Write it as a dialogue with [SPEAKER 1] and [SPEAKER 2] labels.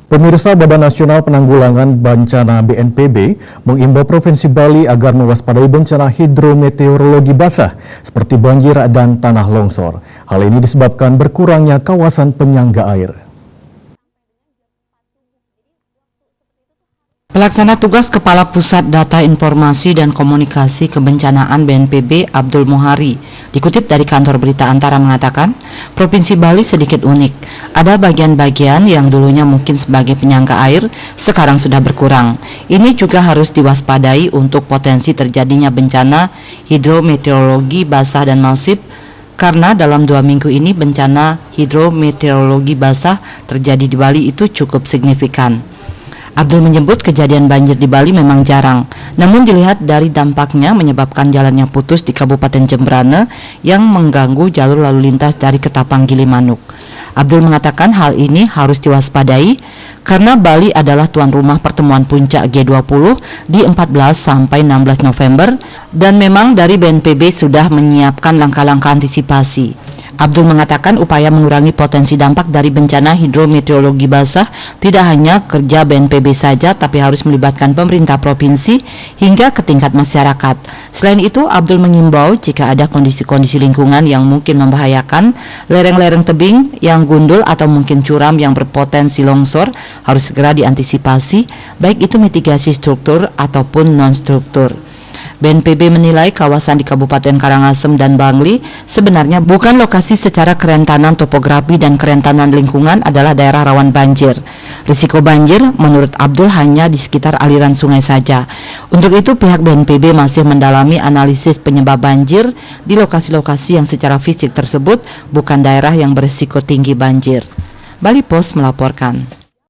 [SPEAKER 1] Pemirsa, Badan Nasional Penanggulangan Bencana BNPB mengimbau Provinsi Bali agar mewaspadai bencana hidrometeorologi basah seperti banjir dan tanah longsor. Hal ini disebabkan berkurangnya kawasan penyangga air.
[SPEAKER 2] Pelaksana tugas Kepala Pusat Data Informasi dan Komunikasi Kebencanaan BNPB Abdul Muhari dikutip dari kantor berita Antara mengatakan, Provinsi Bali sedikit unik. Ada bagian-bagian yang dulunya mungkin sebagai penyangga air, sekarang sudah berkurang. Ini juga harus diwaspadai untuk potensi terjadinya bencana hidrometeorologi basah dan masif, karena dalam 2 minggu ini bencana hidrometeorologi basah terjadi di Bali itu cukup signifikan. Abdul menyebut kejadian banjir di Bali memang jarang, namun dilihat dari dampaknya menyebabkan jalan yang putus di Kabupaten Jembrana yang mengganggu jalur lalu lintas dari Ketapang Gilimanuk. Abdul mengatakan hal ini harus diwaspadai karena Bali adalah tuan rumah pertemuan puncak G20 di 14 sampai 16 November dan memang dari BNPB sudah menyiapkan langkah-langkah antisipasi. Abdul mengatakan upaya mengurangi potensi dampak dari bencana hidrometeorologi basah tidak hanya kerja BNPB saja, tapi harus melibatkan pemerintah provinsi hingga ke tingkat masyarakat. Selain itu, Abdul mengimbau jika ada kondisi-kondisi lingkungan yang mungkin membahayakan, lereng-lereng tebing yang gundul atau mungkin curam yang berpotensi longsor harus segera diantisipasi, baik itu mitigasi struktur ataupun non-struktur. BNPB menilai kawasan di Kabupaten Karangasem dan Bangli sebenarnya bukan lokasi secara kerentanan topografi dan kerentanan lingkungan adalah daerah rawan banjir. Risiko banjir menurut Abdul hanya di sekitar aliran sungai saja. Untuk itu pihak BNPB masih mendalami analisis penyebab banjir di lokasi-lokasi yang secara fisik tersebut bukan daerah yang berisiko tinggi banjir. Bali Post melaporkan.